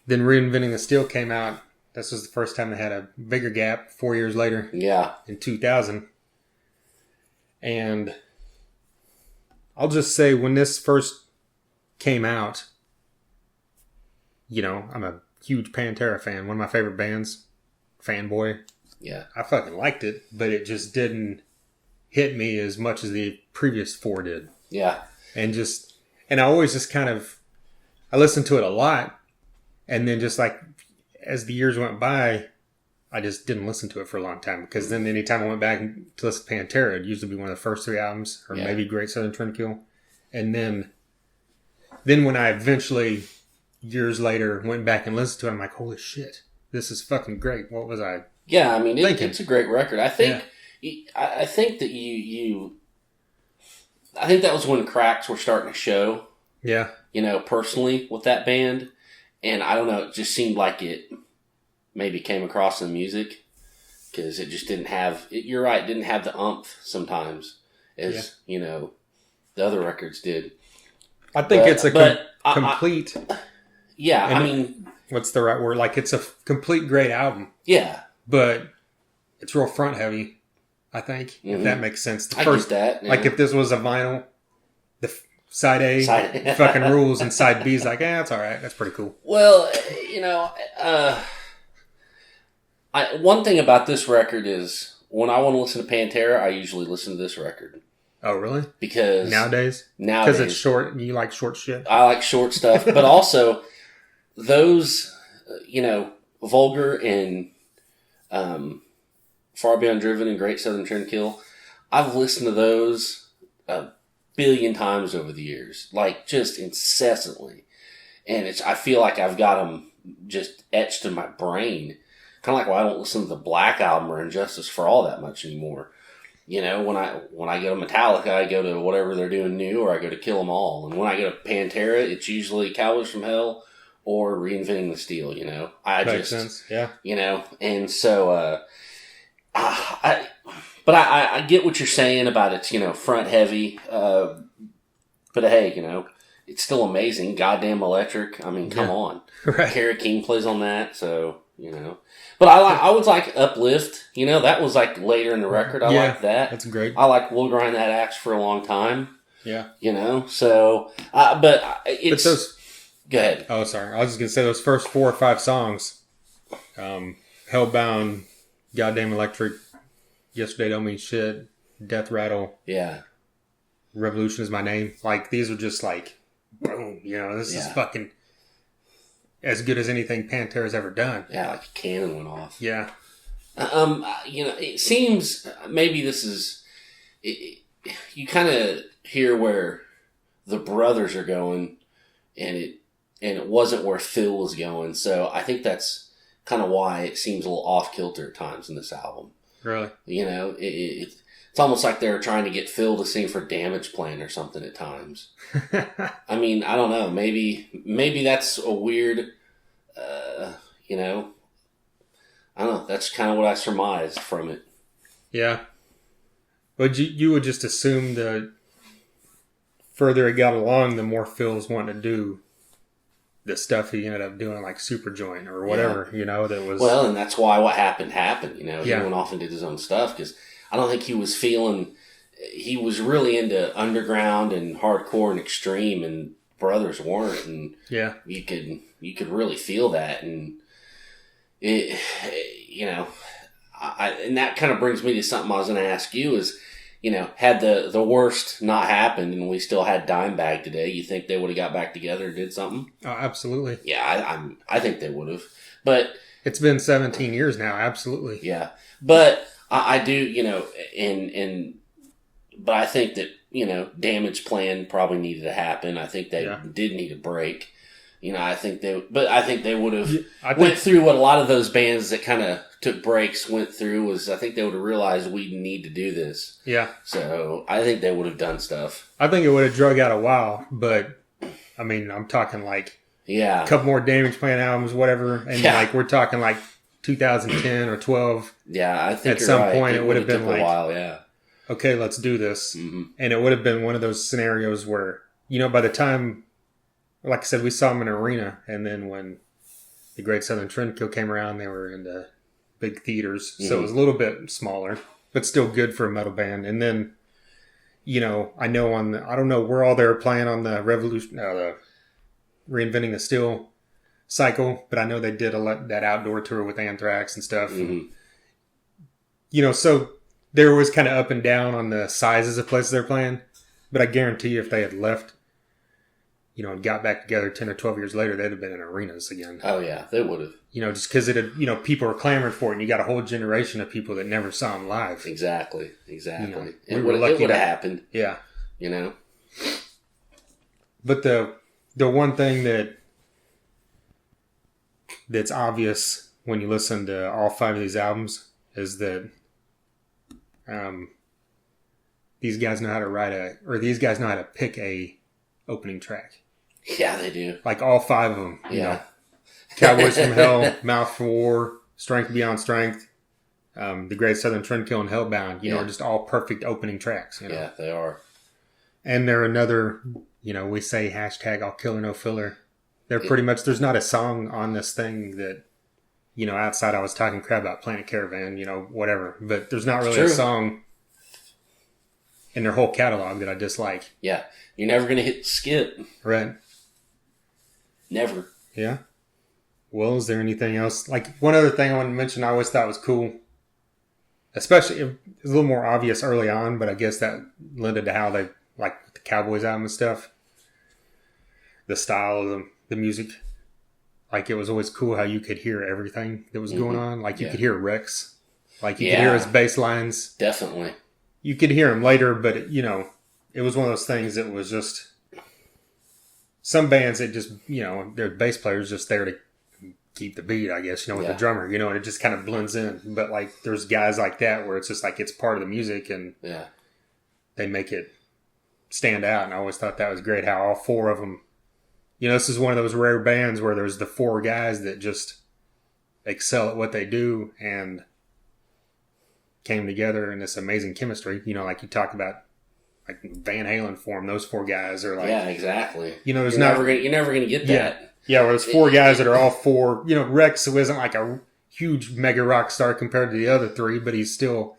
Then Reinventing the Steel came out. This was the first time they had a bigger gap 4 years later. Yeah. In 2000. And I'll just say when this first came out, you know, I'm a huge Pantera fan. One of my favorite bands. Fanboy. Yeah. I fucking liked it, but it just didn't hit me as much as the previous 4 did. Yeah. And I always just kind of, I listened to it a lot. And then just like, as the years went by, I just didn't listen to it for a long time. Because then anytime I went back to listen to Pantera, it'd usually be one of the first 3 albums. Or maybe Great Southern Trendkill. And then when I eventually, years later, went back and listened to it, I'm like, holy shit, this is fucking great. What was I Yeah, I mean, thinking? it's a great record. I think, I think that I think that was when cracks were starting to show. Yeah. You know, personally with that band. And I don't know, it just seemed like it maybe came across in the music because it just didn't have, you're right, it didn't have the umph sometimes as, you know, the other records did. I think it's a complete. I mean. What's the right word? Like, it's a complete great album. Yeah. But it's real front heavy, I think, if that makes sense. I get that. Yeah. Like, if this was a vinyl, the side A fucking rules and side B's like, it's all right. That's pretty cool. Well, you know, one thing about this record is when I want to listen to Pantera, I usually listen to this record. Oh, really? Because nowadays, because it's short and you like short shit. I like short stuff, but also those, you know, Vulgar and Far Beyond Driven and Great Southern Trendkill, I've listened to those a billion times over the years, like just incessantly, and I feel like I've got them just etched in my brain. Kind of like why I don't listen to the Black Album or Injustice for All that much anymore. You know, when I go to Metallica, I go to whatever they're doing new, or I go to Kill 'Em All. And when I go to Pantera, it's usually Cowboys From Hell or Reinventing the Steel. You know, Makes sense. Yeah. You know, and so I get what you're saying about it's, you know, front heavy. But hey, you know, it's still amazing. Goddamn Electric. I mean, come on. Right. Kara King plays on that, so you know. But I was like Uplift. You know, that was like later in the record. I like that. That's great. I like We'll Grind That Axe for a long time. Yeah. You know, so but it's. But those. Go ahead. Oh, sorry. I was just gonna say those first 4 or 5 songs, Hellbound, Goddamn Electric, Yesterday Don't Mean Shit, Death Rattle. Yeah. Revolution Is My Name. Like, these are just like, boom. You know, this is fucking as good as anything Pantera's ever done. Yeah, like a cannon went off. Yeah. You know, it seems maybe this is. You kind of hear where the brothers are going, and it wasn't where Phil was going. So I think that's kind of why it seems a little off kilter at times in this album. Really? You know, it's almost like they're trying to get Phil to sing for Damage Plan or something at times. I mean, I don't know. Maybe that's a weird, you know, I don't know. That's kind of what I surmised from it. Yeah. But you would just assume the further it got along, the more Phil's wanting to do the stuff he ended up doing, like Superjoint or whatever, you know, that was... Well, and that's why what happened, you know. He went off and did his own stuff, because I don't think he was feeling... He was really into underground and hardcore and extreme, and brothers weren't, and you could really feel that, and it, you know... and that kind of brings me to something I was going to ask you is, you know, had the worst not happened and we still had Dimebag today, you think they would have got back together and did something? Oh, absolutely. Yeah, I think they would have. But it's been 17 years now, absolutely. Yeah. But I do, you know, but I think that, you know, Damage Plan probably needed to happen. I think they did need a break. You know, I think they would have went through what a lot of those bands that kind of took breaks went through was, I think they would have realized we need to do this. Yeah. So I think they would have done stuff. I think it would have drug out a while, but I mean, I'm talking like a couple more Damage Plan albums, whatever. And like, we're talking like 2010 or 12. Yeah, I think at some point it would have been like, a while, okay, let's do this. Mm-hmm. And it would have been one of those scenarios where, you know, by the time, like I said, we saw them in an arena, and then when the Great Southern Trendkill came around, they were in the big theaters. So it was a little bit smaller, but still good for a metal band. And then, I know I don't know where all they were playing on the the Reinventing the Steel cycle, but I know they did that outdoor tour with Anthrax and stuff. Mm-hmm. So they were always kind of up and down on the sizes of places they're playing. But I guarantee you if they had left, and got back together 10 or 12 years later, they'd have been in arenas again. Oh, yeah, they would have. Just because it had, people were clamoring for it, and you got a whole generation of people that never saw them live. Exactly. It would have happened. Yeah. But the one thing that's obvious when you listen to all 5 of these albums is that these guys know how to pick a opening track. Yeah, they do. Like all 5 of them. Yeah. Cowboys From Hell, Mouth for War, Strength Beyond Strength, The Great Southern Trendkill, and Hellbound, are just all perfect opening tracks. Yeah, they are. And they're another, we say hashtag all killer, no filler. They're pretty much, there's not a song on this thing that, outside I was talking crap about Planet Caravan, whatever. But there's not really a song in their whole catalog that I dislike. Yeah. You're never going to hit skip. Right. Never. Yeah. Well, is there anything else? Like, one other thing I wanted to mention I always thought was cool. Especially, it was a little more obvious early on, but I guess that led to how they, like the Cowboys album and stuff. The style of the music. Like, it was always cool how you could hear everything that was going on. Like, you could hear Rex. Like, you could hear his bass lines. Definitely. You could hear him later, but, it was one of those things that was just... Some bands, it just, their bass player's just there to keep the beat, I guess, with the drummer, and it just kind of blends in. But, like, there's guys like that where it's just like it's part of the music, and they make it stand out. And I always thought that was great how all 4 of them... this is one of those rare bands where there's the 4 guys that just excel at what they do and came together in this amazing chemistry. Like you talk about, like Van Halen form, those 4 guys are like... Yeah, exactly. There's you're never going to get that. Yeah, where there's 4 guys that are all 4... Rex, who isn't like a huge mega rock star compared to the other 3, but he's still,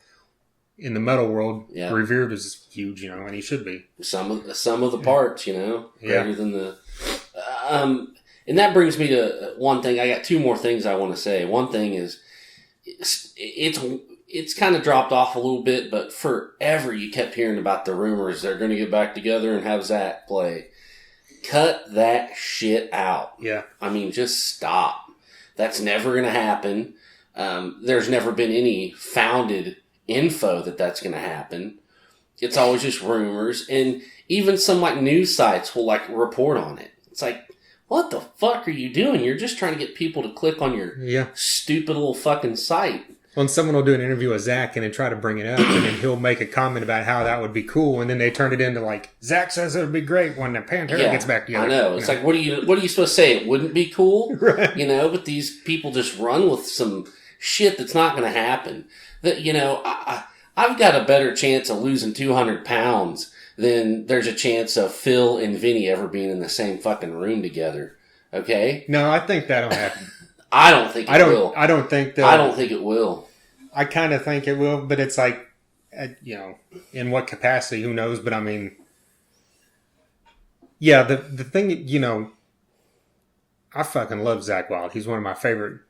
in the metal world, revered as huge, and he should be. Some of the parts, greater than the... and that brings me to one thing. I got 2 more things I want to say. One thing is, it's kind of dropped off a little bit, but forever you kept hearing about the rumors they're going to get back together and have Zach play. Cut that shit out. Yeah. I mean, just stop. That's never going to happen. There's never been any founded info that that's going to happen. It's always just rumors, and even some like news sites will like report on it. It's like, what the fuck are you doing? You're just trying to get people to click on your stupid little fucking site. Well, and someone will do an interview with Zach and then try to bring it up, and then he'll make a comment about how that would be cool, and then they turn it into like, Zach says it would be great when the Pantera gets back together. I know. It's like, what are you supposed to say? It wouldn't be cool? Right. But these people just run with some shit that's not going to happen. That, I've got a better chance of losing 200 pounds than there's a chance of Phil and Vinnie ever being in the same fucking room together. Okay? No, I think that'll happen. I don't think it will. I don't think it will. I kind of think it will, but it's like, in what capacity, who knows? But I mean, yeah, the thing, I fucking love Zakk Wylde. He's one of my favorite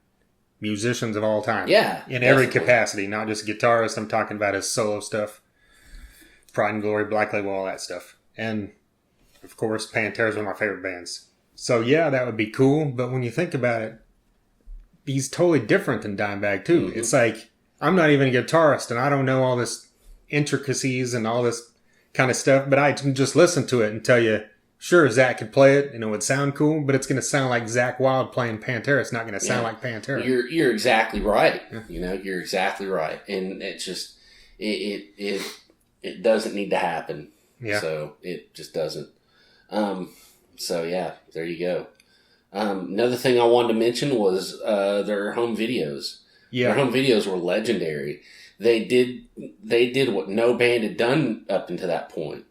musicians of all time. Yeah. In every capacity, not just guitarist. I'm talking about his solo stuff. Pride and Glory, Black Label, all that stuff. And, of course, Pantera is one of my favorite bands. So, yeah, that would be cool. But when you think about it, he's totally different than Dimebag, too. Mm-hmm. It's like, I'm not even a guitarist, and I don't know all this intricacies and all this kind of stuff, but I can just listen to it and tell you, sure, Zach could play it, and it would sound cool, but it's going to sound like Zakk Wylde playing Pantera. It's not going to sound like Pantera. You're exactly right. Yeah. You're exactly right. And it's just, it doesn't need to happen. Yeah. So it just doesn't. So yeah, there you go. Another thing I wanted to mention was their home videos. Yeah. Their home videos were legendary. They did what no band had done up until that point.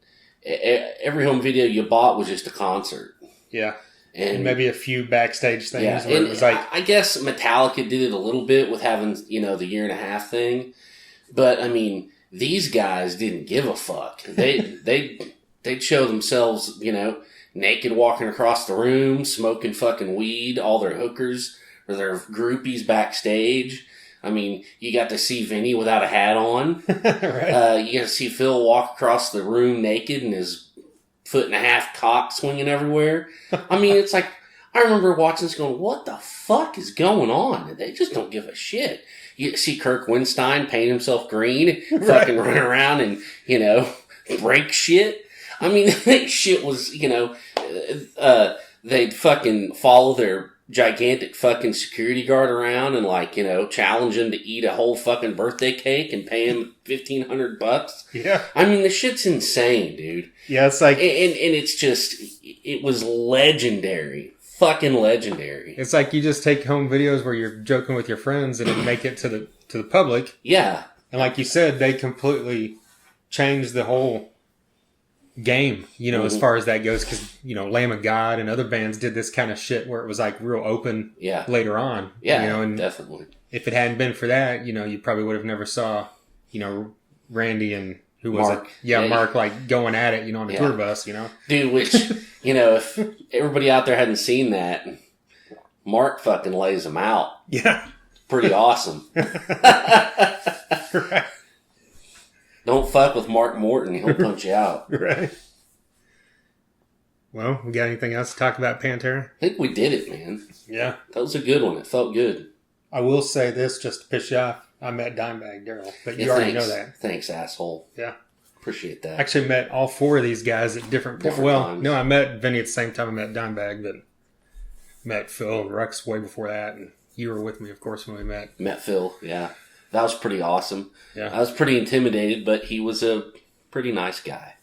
Every home video you bought was just a concert. Yeah. And maybe a few backstage things. Yeah, where and it was like, I guess Metallica did it a little bit with having, the year and a half thing. But, I mean, these guys didn't give a fuck. They'd show themselves, naked walking across the room, smoking fucking weed, all their hookers or their groupies backstage. I mean, you got to see Vinnie without a hat on. right. You got to see Phil walk across the room naked and his 1.5 foot cock swinging everywhere. I mean, it's like, I remember watching this going, what the fuck is going on? They just don't give a shit. You see Kirk Winstein paint himself green, fucking run around and, break shit. I mean, that shit was, they'd fucking follow their gigantic fucking security guard around and challenge him to eat a whole fucking birthday cake and pay him $1,500. Yeah. I mean, the shit's insane, dude. Yeah, it's like... And it's just, it was legendary. Fucking legendary. It's like you just take home videos where you're joking with your friends and then make it to the public. Yeah. And like you said, they completely changed the whole game, as far as that goes, because Lamb of God and other bands did this kind of shit where it was like real open later on. And definitely. If it hadn't been for that, you probably would have never saw Randy and who was Mark. it? Yeah, Mark, like going at it, on the tour bus, Dude, which if everybody out there hadn't seen that, Mark fucking lays them out. Yeah. Pretty awesome. Right. Don't fuck with Mark Morton. He'll punch you out. Right. Well, we got anything else to talk about Pantera? I think we did it, man. Yeah. That was a good one. It felt good. I will say this just to piss you off. I met Dimebag Darrell, but you already know that. Thanks, asshole. Yeah. Appreciate that. I actually met all four of these guys at different times. No, I met Vinny at the same time I met Dimebag, but met Phil and Rex way before that, and you were with me, of course, when we met. Met Phil, yeah. That was pretty awesome. Yeah. I was pretty intimidated, but he was a pretty nice guy.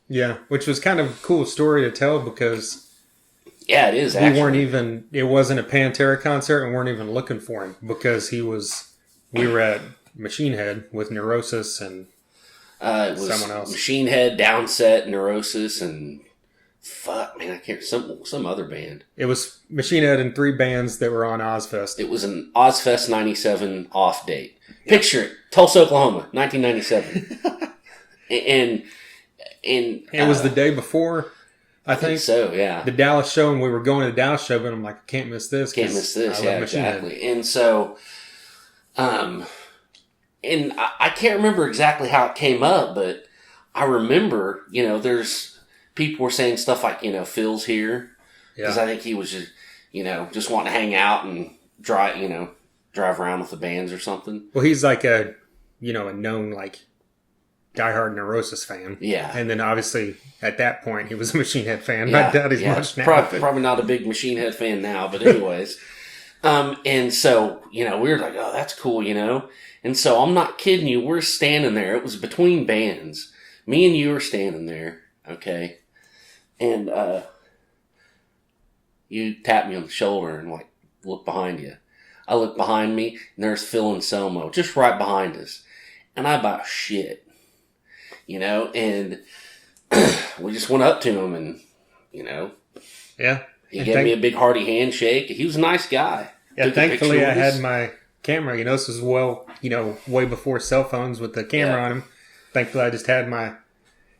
Yeah, which was kind of a cool story to tell because... Yeah, it is, actually. It wasn't a Pantera concert and weren't even looking for him because we were at Machine Head with Neurosis and it was someone else. Machine Head, Downset, Neurosis, and fuck, man, I can't, some other band. It was Machine Head and 3 bands that were on Ozfest. It was an Ozfest 97 off date. Picture it, Tulsa, Oklahoma, 1997. and it was the day before, I think so, yeah. The Dallas show, and we were going to the Dallas show, but I'm like, I can't miss this. Can't miss this, yeah, exactly. And so, and I can't remember exactly how it came up, but I remember, there's people were saying stuff like, Phil's here. Because I think he was just, just wanting to hang out and drive around with the bands or something. Well, he's like a known, like, diehard Neurosis fan. Yeah. And then obviously at that point he was a Machine Head fan. I doubt he's much now. Probably not a big Machine Head fan now, but anyways. And so, we were like, oh, that's cool, And so I'm not kidding you, we're standing there. It was between bands. Me and you were standing there, okay? And you tapped me on the shoulder and like look behind you. I look behind me and there's Phil and Anselmo just right behind us. And I about shit. And we just went up to him and, Yeah. He gave me a big hearty handshake. He was a nice guy. Yeah, thankfully I had my camera. This was way before cell phones with the camera on them. Thankfully I just had my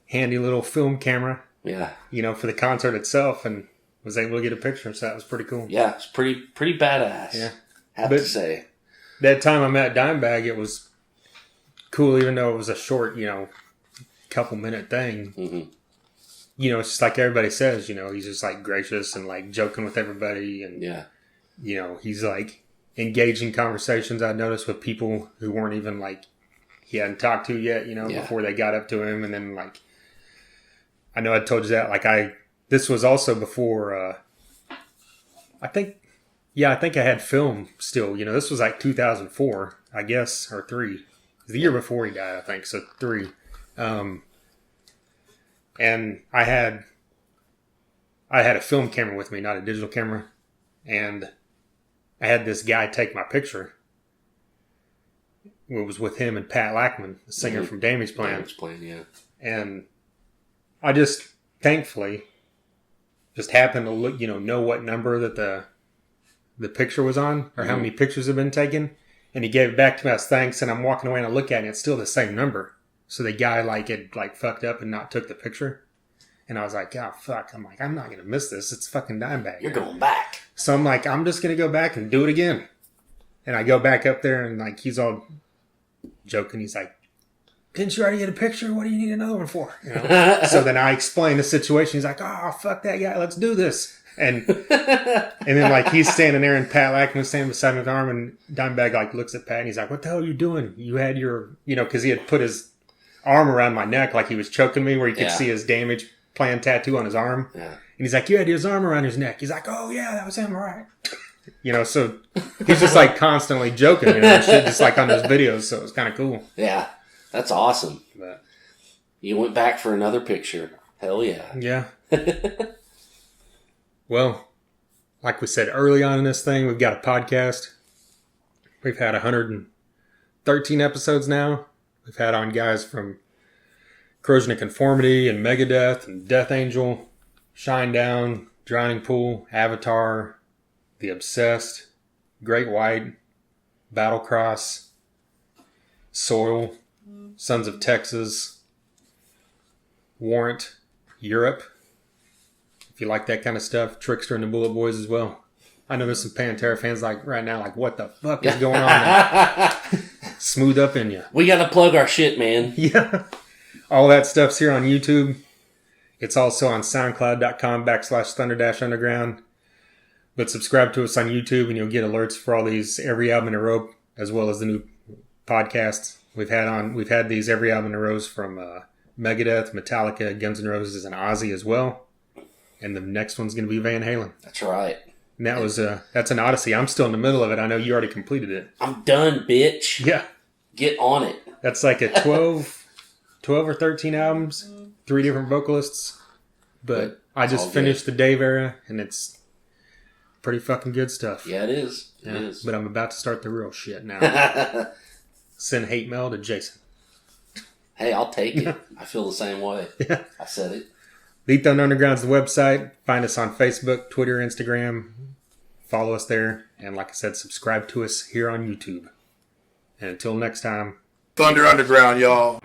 handy little film camera. Yeah. For the concert itself and was able to get a picture. So that was pretty cool. Yeah, it's pretty badass. Yeah. Have to say. That time I met Dimebag, it was cool even though it was a short, couple minute thing. Mm-hmm. It's just like everybody says, he's just like gracious and like joking with everybody and he's like engaging conversations I noticed with people who weren't even like he hadn't talked to yet, before they got up to him. And then like I know I told you that this was also before I think I had film still, this was like 2004 I guess, or 3 the year before he died, I think, so 3. And I had a film camera with me, not a digital camera, and I had this guy take my picture. It was with him and Pat Lackman, the singer from Damageplan. Damageplan, yeah. And I just, thankfully, just happened to look, know what number that the picture was on, or how many pictures have been taken. And he gave it back to me as thanks, and I'm walking away and I look at it and it's still the same number. So the guy had fucked up and not took the picture. And I was like, oh fuck. I'm like, I'm not gonna miss this. It's fucking Dimebag. You're going back. So I'm like, I'm just gonna go back and do it again. And I go back up there and like he's all joking. He's like, didn't you already get a picture? What do you need another one for? So then I explain the situation. He's like, oh fuck that guy. Let's do this. And then like he's standing there and Pat Lackman's standing beside him with his arm, and Dimebag like looks at Pat and he's like, what the hell are you doing? You had your, because he had put his arm around my neck like he was choking me, where you could see his damage plan tattoo on his arm. Yeah. And he's like, you had his arm around his neck. He's like, oh yeah, that was him, right? So he's just like constantly joking, and shit, just like on those videos. So it's kind of cool. Yeah, that's awesome. But you went back for another picture. Hell yeah. Yeah. Well, like we said early on in this thing, we've got a podcast. We've had 113 episodes now. We've had on guys from Corrosion of Conformity and Megadeth and Death Angel, Shinedown, Drowning Pool, Avatar, The Obsessed, Great White, Battlecross, Soil, Sons of Texas, Warrant, Europe. If you like that kind of stuff, Trickster and the Bullet Boys as well. I know there's some Pantera fans right now, what the fuck is going on? Smooth up in you. We got to plug our shit, man. Yeah. All that stuff's here on YouTube. It's also on SoundCloud.com/Thunder-Underground. But subscribe to us on YouTube and you'll get alerts for all these every album in a row, as well as the new podcasts we've had these every album in a row from Megadeth, Metallica, Guns N' Roses, and Ozzy as well. And the next one's going to be Van Halen. That's right. And that's an odyssey. I'm still in the middle of it. I know you already completed it. I'm done, bitch. Yeah. Get on it. That's like a 12 or 13 albums, 3 different vocalists. But I just finished the Dave era, and it's pretty fucking good stuff. Yeah, it is. It is. But I'm about to start the real shit now. Send hate mail to Jason. Hey, I'll take it. I feel the same way. Yeah. I said it. The Thunder Underground's the website. Find us on Facebook, Twitter, Instagram. Follow us there. And like I said, subscribe to us here on YouTube. And until next time. Thunder Underground, y'all.